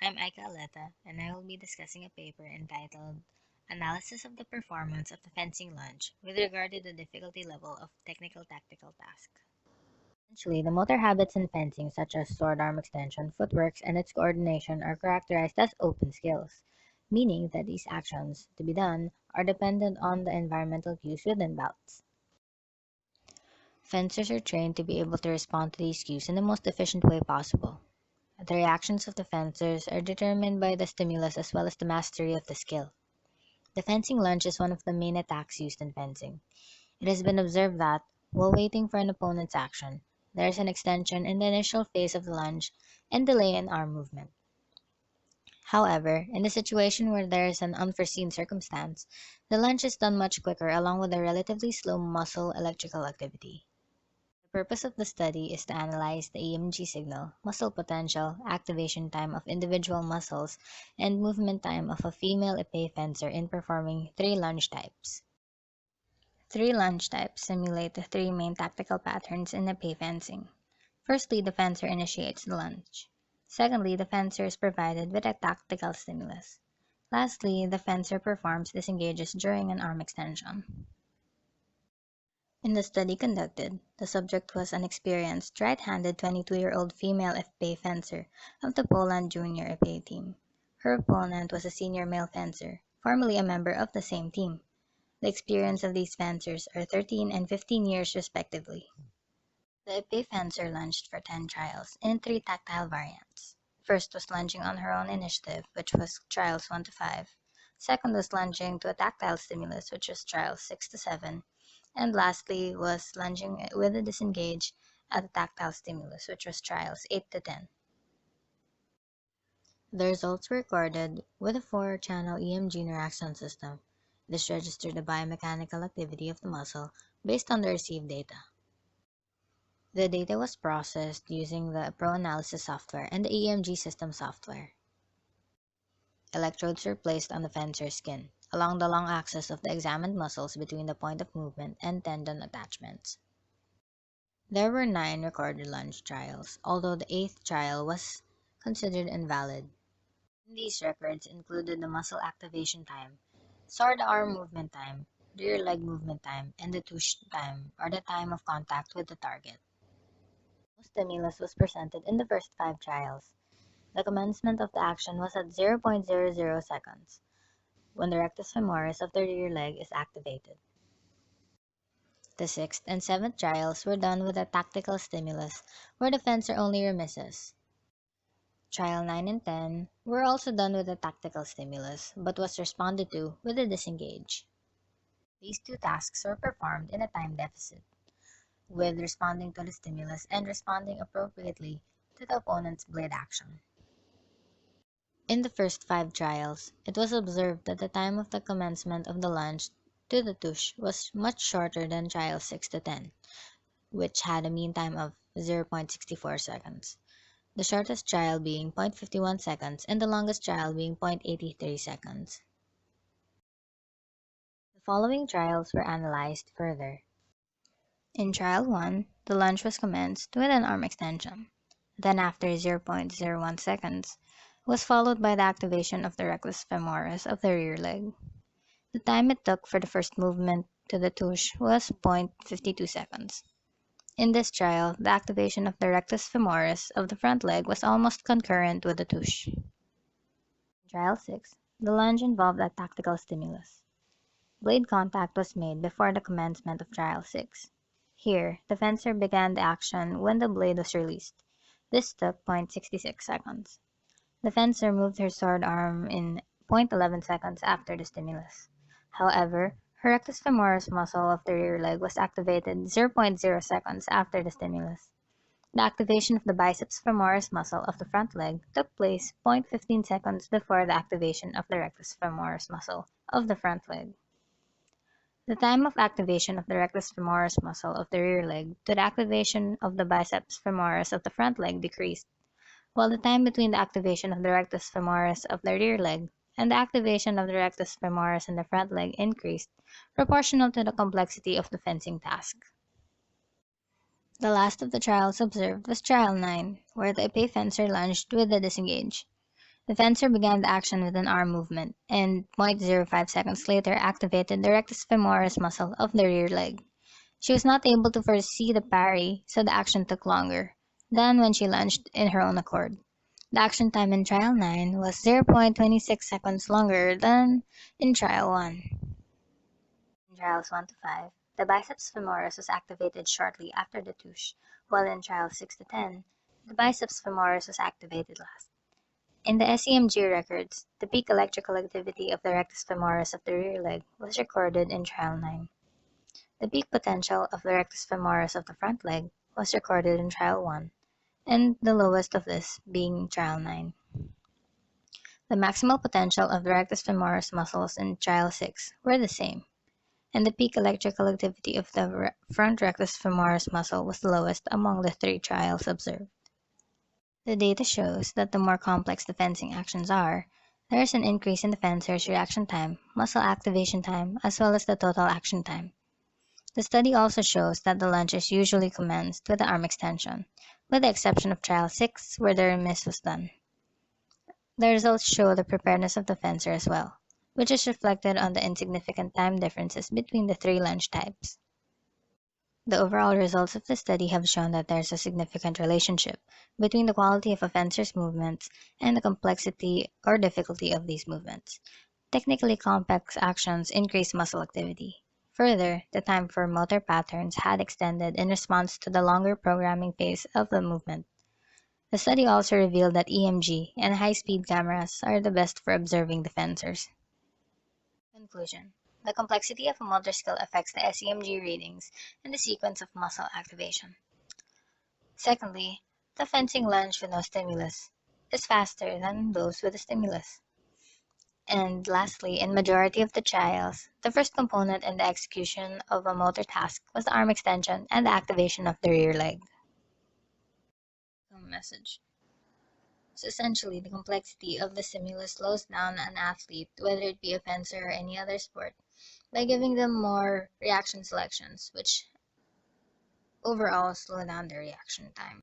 I'm Aika Aleta, and I will be discussing a paper entitled Analysis of the Performance of the Fencing Lunge with regard to the difficulty level of technical tactical task. Essentially, the motor habits in fencing, such as sword arm extension, footworks, and its coordination, are characterized as open skills, meaning that these actions to be done are dependent on the environmental cues within bouts. Fencers are trained to be able to respond to these cues in the most efficient way possible. The reactions of the fencers are determined by the stimulus as well as the mastery of the skill. The fencing lunge is one of the main attacks used in fencing. It has been observed that, while waiting for an opponent's action, there is an extension in the initial phase of the lunge and delay in arm movement. However, in a situation where there is an unforeseen circumstance, the lunge is done much quicker along with a relatively slow muscle electrical activity. The purpose of the study is to analyze the EMG signal, muscle potential, activation time of individual muscles, and movement time of a female épée fencer in performing three lunge types. Three lunge types simulate the three main tactical patterns in épée fencing. Firstly, the fencer initiates the lunge. Secondly, the fencer is provided with a tactical stimulus. Lastly, the fencer performs disengages during an arm extension. In the study conducted, the subject was an experienced right-handed 22-year-old female épée fencer of the Poland junior épée team. Her opponent was a senior male fencer, formerly a member of the same team. The experience of these fencers are 13 and 15 years respectively. The épée fencer lunged for 10 trials in three tactile variants. First was lunging on her own initiative, which was trials 1 to 5. Second was lunging to a tactile stimulus, which was trials 6 to 7. And lastly was lunging with a disengage at a tactile stimulus, which was trials 8 to 10. The results were recorded with a 4-channel EMG interaction system. This registered the biomechanical activity of the muscle based on the received data. The data was processed using the Pro-Analysis software and the EMG system software. Electrodes were placed on the fencer's skin, along the long axis of the examined muscles between the point of movement and tendon attachments. There were 9 recorded lunge trials, although the 8th trial was considered invalid. These records included the muscle activation time, sword arm movement time, rear leg movement time, and the touche time, or the time of contact with the target. No stimulus was presented in the first 5 trials. The commencement of the action was at 0.00 seconds, when the rectus femoris of the rear leg is activated. The 6th and 7th trials were done with a tactical stimulus, where the fencer only remisses. Trial 9 and 10 were also done with a tactical stimulus, but was responded to with a disengage. These two tasks were performed in a time deficit, with responding to the stimulus and responding appropriately to the opponent's blade action. In the first 5 trials, it was observed that the time of the commencement of the lunge to the touche was much shorter than trials 6 to 10, which had a mean time of 0.64 seconds, the shortest trial being 0.51 seconds and the longest trial being 0.83 seconds. The following trials were analyzed further. In trial 1, the lunge was commenced with an arm extension. Then after 0.01 seconds, was followed by the activation of the rectus femoris of the rear leg. The time it took for the first movement to the touche was 0.52 seconds. In this trial, the activation of the rectus femoris of the front leg was almost concurrent with the touche. In trial 6, the lunge involved a tactical stimulus. Blade contact was made before the commencement of trial 6. Here, the fencer began the action when the blade was released. This took 0.66 seconds. The fencer moved her sword arm in 0.11 seconds after the stimulus. However, her rectus femoris muscle of the rear leg was activated 0.0 seconds after the stimulus. The activation of the biceps femoris muscle of the front leg took place 0.15 seconds before the activation of the rectus femoris muscle of the front leg. The time of activation of the rectus femoris muscle of the rear leg to the activation of the biceps femoris of the front leg decreased, while the time between the activation of the rectus femoris of the rear leg and the activation of the rectus femoris in the front leg increased, proportional to the complexity of the fencing task. The last of the trials observed was trial 9, where the épée fencer lunged with the disengage. The fencer began the action with an arm movement, and 0.05 seconds later activated the rectus femoris muscle of the rear leg. She was not able to foresee the parry, so the action took longer than when she lunged in her own accord. The action time in Trial 9 was 0.26 seconds longer than in Trial 1. In Trials 1 to 5, the biceps femoris was activated shortly after the touche, while in Trials 6 to 10, the biceps femoris was activated last. In the SEMG records, the peak electrical activity of the rectus femoris of the rear leg was recorded in Trial 9. The peak potential of the rectus femoris of the front leg was recorded in Trial 1, and the lowest of this being Trial 9. The maximal potential of the rectus femoris muscles in Trial 6 were the same, and the peak electrical activity of the front rectus femoris muscle was the lowest among the 3 trials observed. The data shows that the more complex the fencing actions are, there is an increase in the fencer's reaction time, muscle activation time, as well as the total action time. The study also shows that the lunge is usually commenced with the arm extension, with the exception of Trial 6, where the remise was done. The results show the preparedness of the fencer as well, which is reflected on the insignificant time differences between the 3 lunge types. The overall results of the study have shown that there is a significant relationship between the quality of a fencer's movements and the complexity or difficulty of these movements. Technically complex actions increase muscle activity. Further, the time for motor patterns had extended in response to the longer programming phase of the movement. The study also revealed that EMG and high-speed cameras are the best for observing the fencers. Conclusion. The complexity of a motor skill affects the SEMG readings and the sequence of muscle activation. Secondly, the fencing lunge with no stimulus is faster than those with a stimulus. And lastly, in majority of the trials, the first component in the execution of a motor task was the arm extension and the activation of the rear leg. Message. So essentially, the complexity of the stimulus slows down an athlete, whether it be a fencer or any other sport, by giving them more reaction selections, which overall slow down their reaction time.